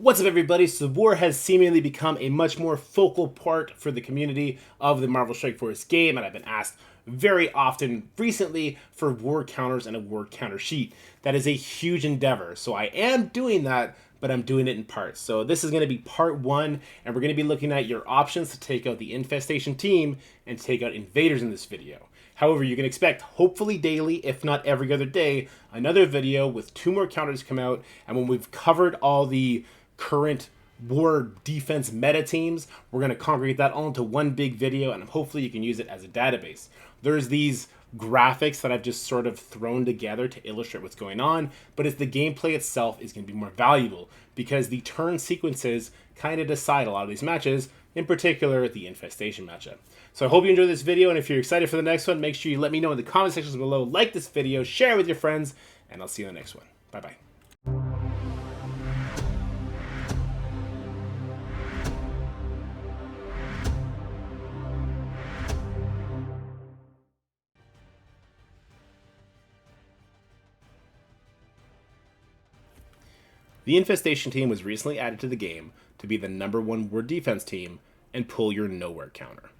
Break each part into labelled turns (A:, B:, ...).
A: What's up, everybody? So war has seemingly become a much more focal part for the community of the Marvel Strike Force game, and I've been asked very often recently for war counters and a war counter sheet. That is a huge endeavor, so I am doing that, but I'm doing it in parts. So this is going to be part one, and we're going to be looking at your options to take out the Infestation team and take out Invaders in this video. However, you can expect, hopefully daily, if not every other day, another video with 2 more counters come out, and when we've covered all the current war defense meta teams, we're going to congregate that all into one big video, and hopefully you can use it as a database. There's these graphics that I've just sort of thrown together to illustrate what's going on, but it's the gameplay itself is going to be more valuable because the turn sequences kind of decide a lot of these matches, in particular the Infestation matchup. So I hope you enjoyed this video, and if you're excited for the next one, make sure you let me know in the comment sections below, like this video, share it with your friends, and I'll see you in the next one. Bye-bye. The Infestation team was recently added to the game to be the #1 war defense team and pull your Knowhere Counter.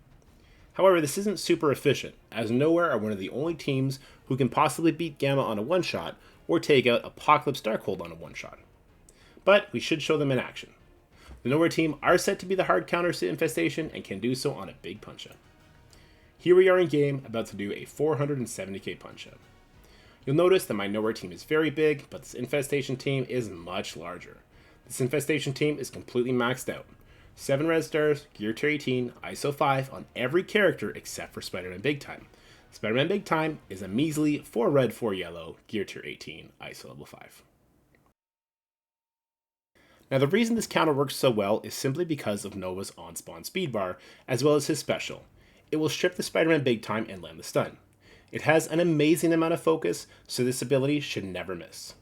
A: However, this isn't super efficient, as Knowhere are one of the only teams who can possibly beat Gamma on a one-shot or take out Apocalypse Darkhold on a one-shot. But we should show them in action. The Knowhere team are set to be the hard counters to Infestation and can do so on a big punch-up. Here we are in game, about to do a 470k punch-up. You'll notice that my Knowhere team is very big, but this Infestation team is much larger. This Infestation team is completely maxed out. 7 red stars, gear tier 18, ISO 5 on every character except for Spider-Man Big Time. Spider-Man Big Time is a measly 4 red, 4 yellow, gear tier 18, ISO level 5. Now the reason this counter works so well is simply because of Nova's on-spawn speed bar, as well as his special. It will strip the Spider-Man Big Time and land the stun. It has an amazing amount of focus, so this ability should never miss.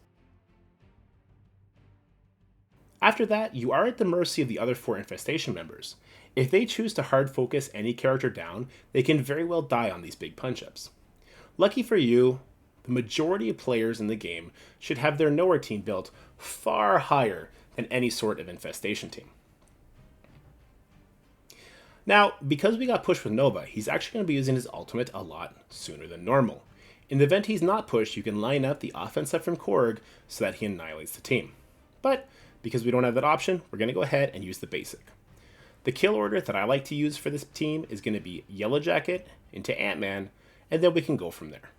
A: After that, you are at the mercy of the other 4 Infestation members. If they choose to hard focus any character down, they can very well die on these big punch-ups. Lucky for you, the majority of players in the game should have their Knowhere team built far higher than any sort of Infestation team. Now, because we got pushed with Nova, he's actually going to be using his ultimate a lot sooner than normal. In the event he's not pushed, you can line up the offensive from Korg so that he annihilates the team. But because we don't have that option, we're going to go ahead and use the basic. The kill order that I like to use for this team is going to be Yellow Jacket into Ant-Man, and then we can go from there.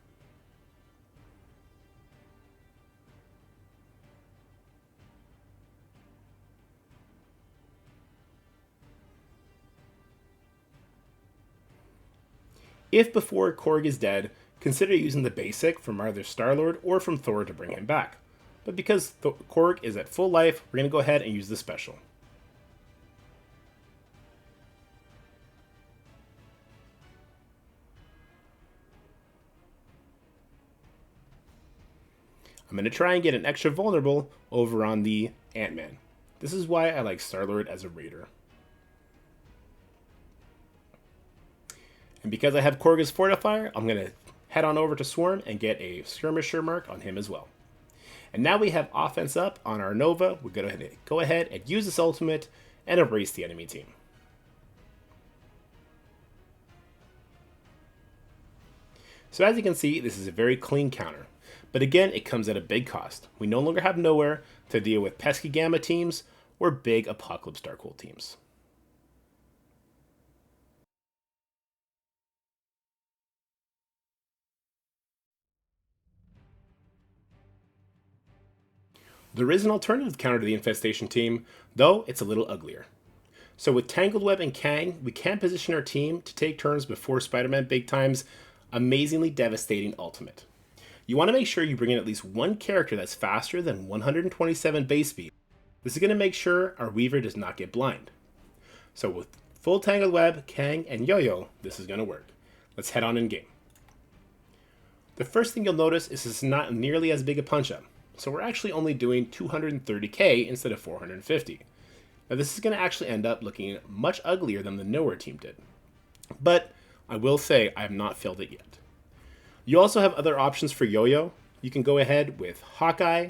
A: If before Korg is dead, consider using the basic from either Star-Lord or from Thor to bring him back. But because Korg is at full life, we're going to go ahead and use the special. I'm going to try and get an extra vulnerable over on the Ant-Man. This is why I like Star-Lord as a raider. And because I have Korg as fortifier, I'm going to head on over to Swarm and get a skirmisher mark on him as well. And now we have offense up on our Nova. We're going to go ahead and use this ultimate and erase the enemy team. So as you can see, this is a very clean counter. But again, it comes at a big cost. We no longer have Knowhere to deal with pesky Gamma teams or big Apocalypse Darkhold teams. There is an alternative counter to the Infestation team, though it's a little uglier. So with Tangled Web and Kang, we can position our team to take turns before Spider-Man Big Time's amazingly devastating ultimate. You want to make sure you bring in at least one character that's faster than 127 base speed. This is going to make sure our Weaver does not get blind. So with full Tangled Web, Kang, and Yo-Yo, this is going to work. Let's head on in game. The first thing you'll notice is this is not nearly as big a punch-up. So we're actually only doing 230k instead of 450. Now this is going to actually end up looking much uglier than the Knowhere team did. But I will say I have not filled it yet. You also have other options for Yo-Yo. You can go ahead with Hawkeye,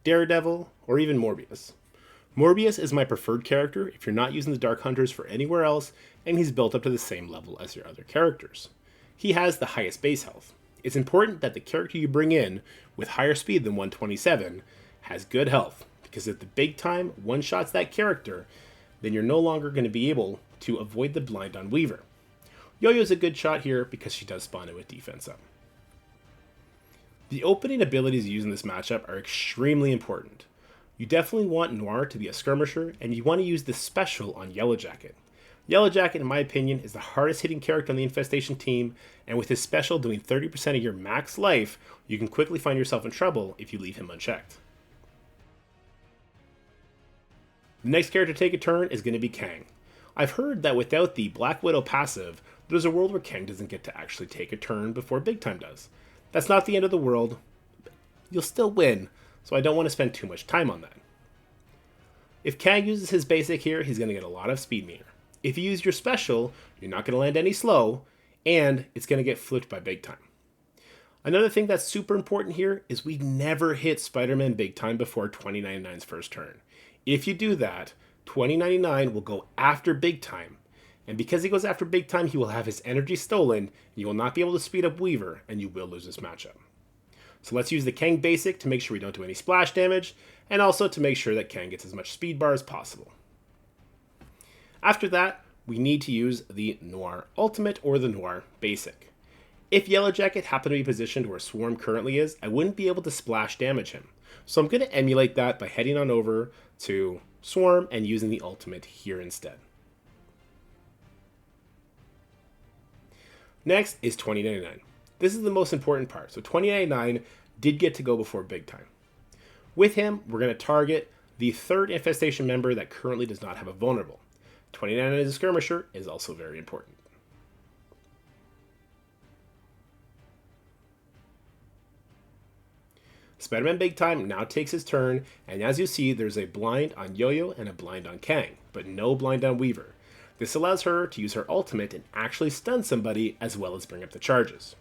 A: Daredevil, or even Morbius. Morbius is my preferred character if you're not using the Dark Hunters for anywhere else, and he's built up to the same level as your other characters. He has the highest base health. It's important that the character you bring in with higher speed than 127 has good health, because if the big time one-shots that character, then you're no longer going to be able to avoid the blind on Weaver. Yo-Yo's a good shot here because she does spawn in with defense up. The opening abilities used in this matchup are extremely important. You definitely want Knowhere to be a skirmisher, and you want to use the special on Yellow Jacket. Yellow Jacket, in my opinion, is the hardest hitting character on the Infestation team, and with his special doing 30% of your max life, you can quickly find yourself in trouble if you leave him unchecked. The next character to take a turn is going to be Kang. I've heard that without the Black Widow passive, there's a world where Kang doesn't get to actually take a turn before Big Time does. That's not the end of the world. You'll still win, so I don't want to spend too much time on that. If Kang uses his basic here, he's going to get a lot of speed meter. If you use your special, you're not going to land any slow, and it's going to get flipped by Big Time. Another thing that's super important here is we never hit Spider-Man Big Time before 2099's first turn. If you do that, 2099 will go after Big Time, and because he goes after Big Time, he will have his energy stolen, and you will not be able to speed up Weaver, and you will lose this matchup. So let's use the Kang basic to make sure we don't do any splash damage, and also to make sure that Kang gets as much speed bar as possible. After that, we need to use the Knowhere Ultimate or the Knowhere Basic. If Yellow Jacket happened to be positioned where Swarm currently is, I wouldn't be able to splash damage him. So I'm going to emulate that by heading on over to Swarm and using the Ultimate here instead. Next is 2099. This is the most important part. So 2099 did get to go before Big Time. With him, we're going to target the third Infestation member that currently does not have a vulnerable. 29 as a skirmisher is also very important. Spider-Man Big Time now takes his turn, and as you see, there's a blind on Yo-Yo and a blind on Kang, but no blind on Weaver. This allows her to use her ultimate and actually stun somebody as well as bring up the charges.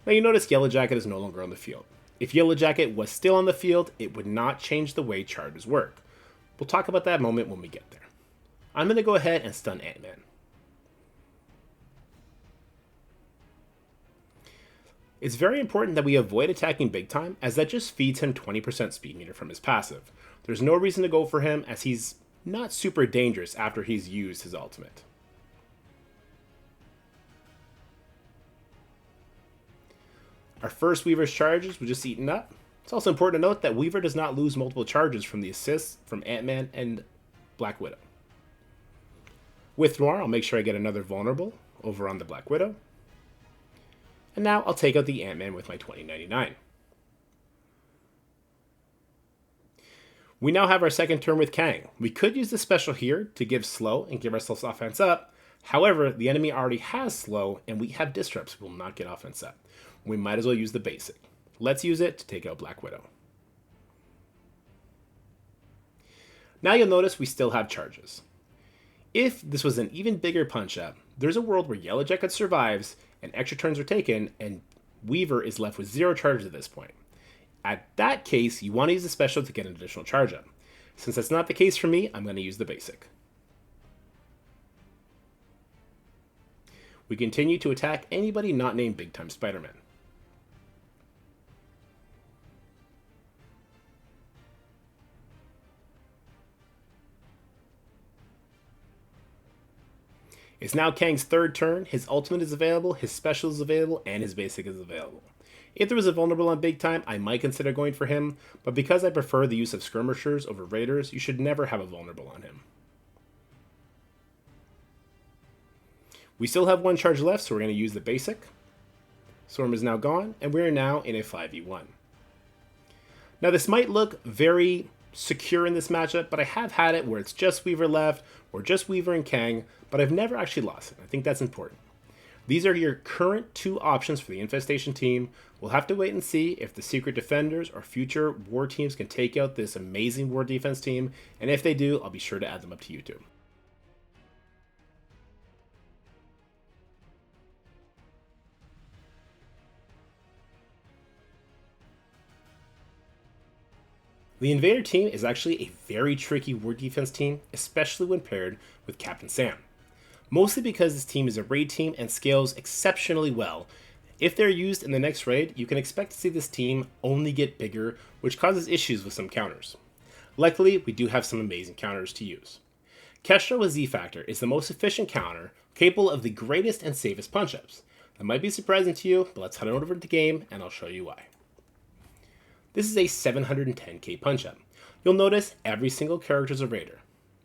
A: Now you notice Yellow Jacket is no longer on the field. If Yellow Jacket was still on the field, it would not change the way charges work. We'll talk about that moment when we get there. I'm going to go ahead and stun Ant-Man. It's very important that we avoid attacking Big Time, as that just feeds him 20% speed meter from his passive. There's no reason to go for him, as he's not super dangerous after he's used his ultimate. Our first Weaver's charges were just eaten up. It's also important to note that Weaver does not lose multiple charges from the assists from Ant-Man and Black Widow. With Knowhere, I'll make sure I get another vulnerable over on the Black Widow. And now I'll take out the Ant-Man with my 2099. We now have our second turn with Kang. We could use the special here to give slow and give ourselves offense up. However, the enemy already has slow and we have disrupts. We will not get offense up. We might as well use the basic. Let's use it to take out Black Widow. Now you'll notice we still have charges. If this was an even bigger punch-up, there's a world where Yellow Jacket survives and extra turns are taken and Weaver is left with 0 charges at this point. At that case, you want to use the special to get an additional charge up. Since that's not the case for me, I'm going to use the basic. We continue to attack anybody not named Big Time Spider-Man. It's now Kang's third turn. His ultimate is available, his special is available, and his basic is available. If there was a vulnerable on Big Time, I might consider going for him, but because I prefer the use of skirmishers over raiders, you should never have a vulnerable on him. We still have 1 charge left, so we're going to use the basic. Storm is now gone, and we're now in a 5v1. Now this might look very secure in this matchup, but I have had it where it's just Weaver left, or just Weaver and Kang, but I've never actually lost it. I think that's important. These are your current 2 options for the Infestation team. We'll have to wait and see if the Secret Defenders or future war teams can take out this amazing war defense team, and if they do, I'll be sure to add them up to YouTube. The Invader team is actually a very tricky war defense team, especially when paired with Captain Sam. Mostly because this team is a raid team and scales exceptionally well. If they're used in the next raid, you can expect to see this team only get bigger, which causes issues with some counters. Luckily, we do have some amazing counters to use. Kestrel with Z-Factor is the most efficient counter, capable of the greatest and safest punch-ups. That might be surprising to you, but let's head on over to the game and I'll show you why. This is a 710k punch-up. You'll notice every single character is a raider.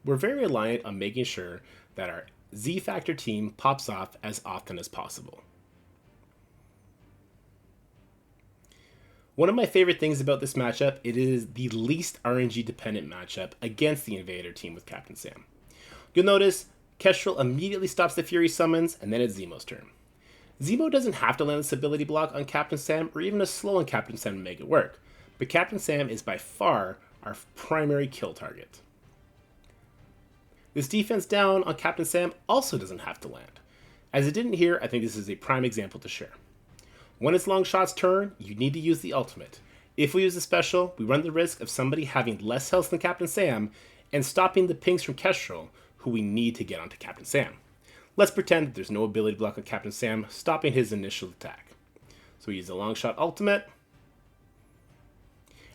A: We're very reliant on making sure that our Z-Factor team pops off as often as possible. One of my favorite things about this matchup, it is the least RNG dependent matchup against the Invader team with Captain Sam. You'll notice Kestrel immediately stops the Fury summons and then it's Zemo's turn. Zemo doesn't have to land this ability block on Captain Sam or even a slow on Captain Sam to make it work, but Captain Sam is by far our primary kill target. This defense down on Captain Sam also doesn't have to land. As it didn't here, I think this is a prime example to share. When it's Longshot's turn, you need to use the ultimate. If we use the special, we run the risk of somebody having less health than Captain Sam and stopping the pings from Kestrel, who we need to get onto Captain Sam. Let's pretend that there's no ability block on Captain Sam, stopping his initial attack. So we use the Longshot ultimate,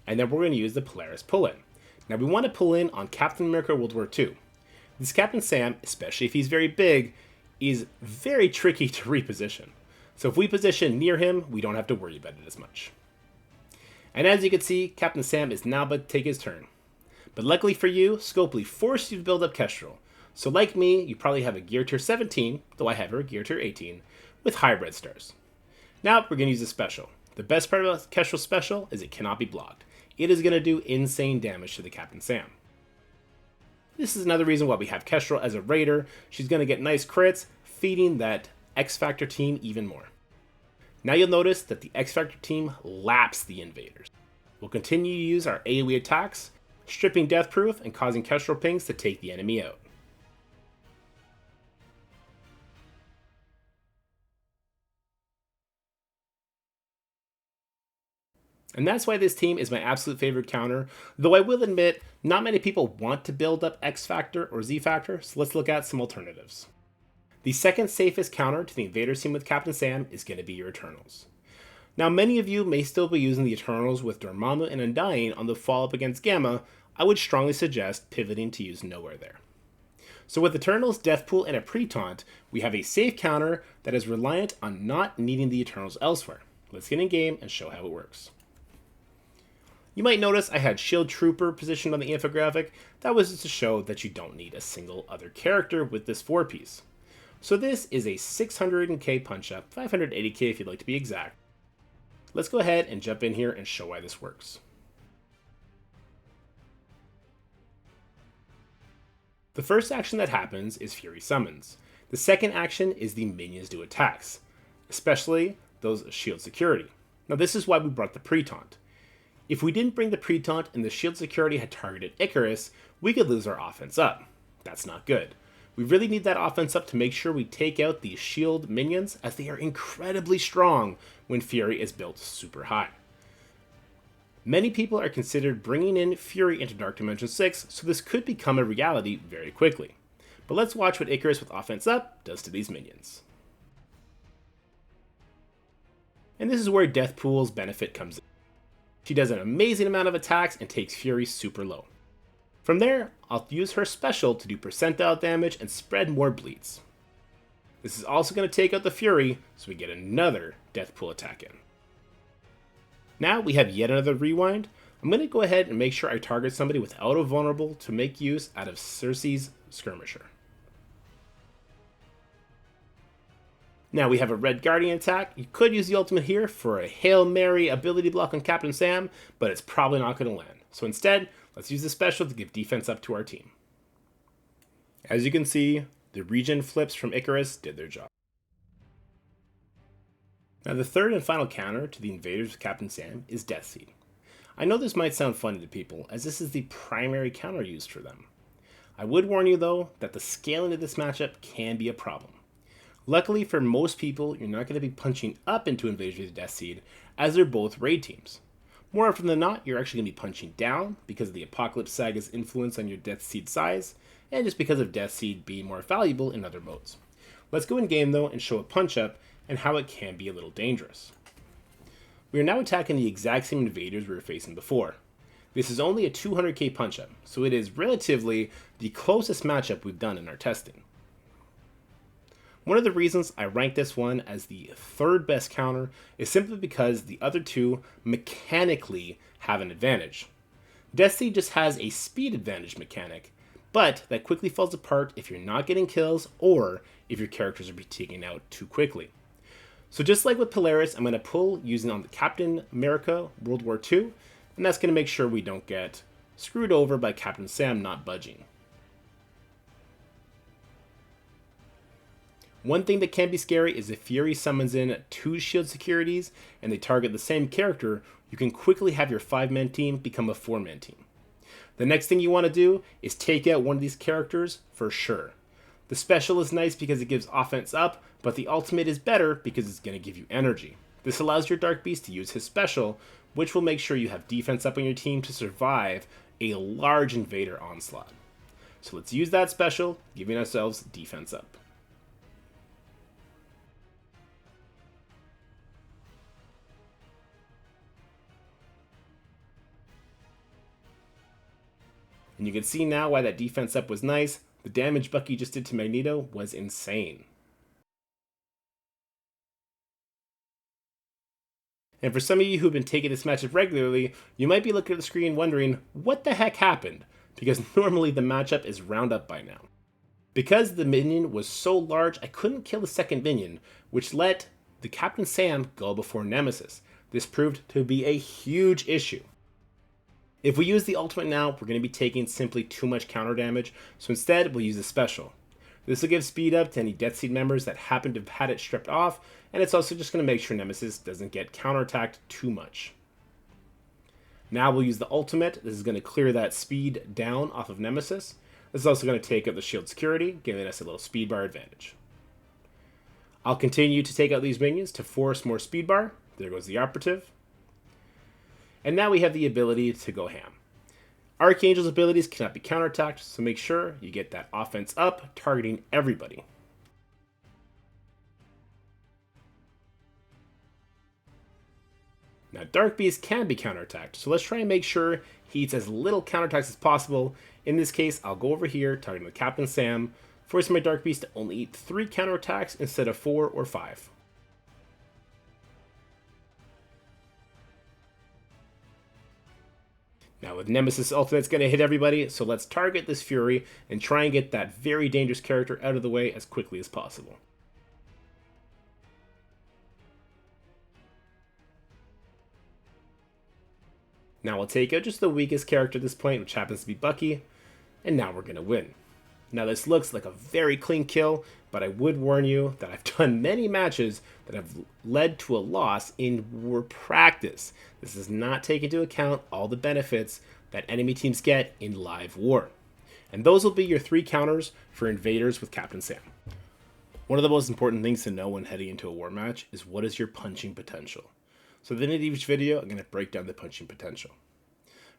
A: and then we're going to use the Polaris pull-in. Now we want to pull in on Captain America World War II. This Captain Sam, especially if he's very big, is very tricky to reposition. So if we position near him, we don't have to worry about it as much. And as you can see, Captain Sam is now about to take his turn. But luckily for you, Scopely forced you to build up Kestrel. So like me, you probably have a gear tier 17, though I have her gear tier 18, with high red stars. Now we're going to use a special. The best part about Kestrel's special is it cannot be blocked. It is going to do insane damage to the Captain Sam. This is another reason why we have Kestrel as a raider. She's going to get nice crits, feeding that X-Factor team even more. Now you'll notice that the X-Factor team laps the Invaders. We'll continue to use our AoE attacks, stripping Deathproof and causing Kestrel pings to take the enemy out. And that's why this team is my absolute favorite counter, though I will admit, not many people want to build up X-Factor or Z-Factor, so let's look at some alternatives. The second safest counter to the Invaders team with Captain Sam is going to be your Eternals. Now many of you may still be using the Eternals with Dormammu and Undying on the follow-up against Gamma. I would strongly suggest pivoting to use Knowhere there. So with Eternals, Deathpool, and a pre-taunt, we have a safe counter that is reliant on not needing the Eternals elsewhere. Let's get in game and show how it works. You might notice I had Shield Trooper positioned on the infographic. That was just to show that you don't need a single other character with this 4-piece. So this is a 600k punch-up, 580k if you'd like to be exact. Let's go ahead and jump in here and show why this works. The first action that happens is Fury Summons. The second action is the minions do attacks, especially those shield security. Now this is why we brought the pre-taunt. If we didn't bring the pre-taunt and the shield security had targeted Icarus, we could lose our offense up. That's not good. We really need that offense up to make sure we take out these shield minions, as they are incredibly strong when Fury is built super high. Many people are considered bringing in Fury into Dark Dimension 6, so this could become a reality very quickly. But let's watch what Icarus with offense up does to these minions. And this is where Deathpool's benefit comes in. She does an amazing amount of attacks and takes Fury super low. From there, I'll use her special to do percentile damage and spread more bleeds. This is also going to take out the Fury, so we get another Deathpool attack in. Now we have yet another rewind. I'm going to go ahead and make sure I target somebody without a vulnerable to make use out of Cersei's Skirmisher. Now we have a Red Guardian attack. You could use the ultimate here for a Hail Mary ability block on Captain Sam, but it's probably not going to land. So instead, let's use the special to give defense up to our team. As you can see, the regen flips from Icarus did their job. Now the third and final counter to the Invaders with Captain Sam is Death Seed. I know this might sound funny to people, as this is the primary counter used for them. I would warn you though, that the scaling of this matchup can be a problem. Luckily for most people, you're not going to be punching up into Invaders with Death Seed, as they're both raid teams. More often than not, you're actually going to be punching down because of the Apocalypse Saga's influence on your Death Seed size, and just because of Death Seed being more valuable in other modes. Let's go in game though and show a punch up and how it can be a little dangerous. We are now attacking the exact same invaders we were facing before. This is only a 200k punch up, so it is relatively the closest matchup we've done in our testing. One of the reasons I rank this one as the third best counter is simply because the other two mechanically have an advantage. Death Seed just has a speed advantage mechanic, but that quickly falls apart if you're not getting kills or if your characters are being taken out too quickly. So just like with Polaris, I'm going to pull using on the Captain America World War II, and that's going to make sure we don't get screwed over by Captain Sam not budging. One thing that can be scary is if Fury summons in 2 shield securities and they target the same character, you can quickly have your 5-man team become a 4-man team. The next thing you want to do is take out one of these characters for sure. The special is nice because it gives offense up, but the ultimate is better because it's going to give you energy. This allows your Dark Beast to use his special, which will make sure you have defense up on your team to survive a large invader onslaught. So let's use that special, giving ourselves defense up. And you can see now why that defense up was nice. The damage Bucky just did to Magneto was insane. And for some of you who've been taking this matchup regularly, you might be looking at the screen wondering, what the heck happened? Because normally the matchup is round up by now. Because the minion was so large, I couldn't kill the second minion, which let the Captain Sam go before Nemesis. This proved to be a huge issue. If we use the ultimate now, we're going to be taking simply too much counter damage, so instead we'll use the special. This will give speed up to any Death Seed members that happen to have had it stripped off, and it's also just going to make sure Nemesis doesn't get counterattacked too much. Now we'll use the ultimate. This is going to clear that speed down off of Nemesis. This is also going to take out the shield security, giving us a little speed bar advantage. I'll continue to take out these minions to force more speed bar. There goes the operative. And now we have the ability to go ham. Archangel's abilities cannot be counterattacked, so make sure you get that offense up, targeting everybody. Now Dark Beast can be counterattacked, so let's try and make sure he eats as little counterattacks as possible. In this case, I'll go over here, targeting the Captain Sam, forcing my Dark Beast to only eat 3 counterattacks instead of 4 or 5. Now with Nemesis Ultimate's going to hit everybody, so let's target this Fury and try and get that very dangerous character out of the way as quickly as possible. Now we'll take out just the weakest character at this point, which happens to be Bucky, and now we're going to win. Now this looks like a very clean kill, but I would warn you that I've done many matches that have led to a loss in war practice. This does not take into account all the benefits that enemy teams get in live war. And those will be your 3 counters for Invaders with Captain Sam. One of the most important things to know when heading into a war match is what is your punching potential. So at the end of each video, I'm going to break down the punching potential.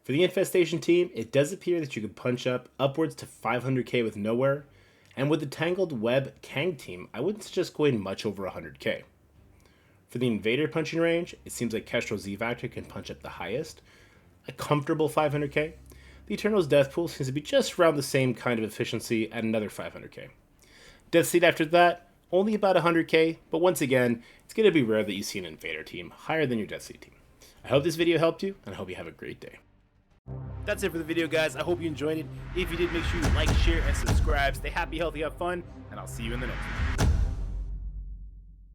A: For the Infestation team, it does appear that you can punch up upwards to 500k with Knowhere, and with the Tangled Web Kang team, I wouldn't suggest going much over 100k. For the Invader punching range, it seems like Kestrel Z-Factor can punch up the highest, a comfortable 500k. The Eternal's Deathpool seems to be just around the same kind of efficiency at another 500k. Death Seed after that, only about 100k, but once again, it's going to be rare that you see an Invader team higher than your Death Seed team. I hope this video helped you, and I hope you have a great day. That's it for the video, guys. I hope you enjoyed it. If you did, make sure you like, share, and subscribe. Stay happy, healthy, have fun, and I'll see you in the next one.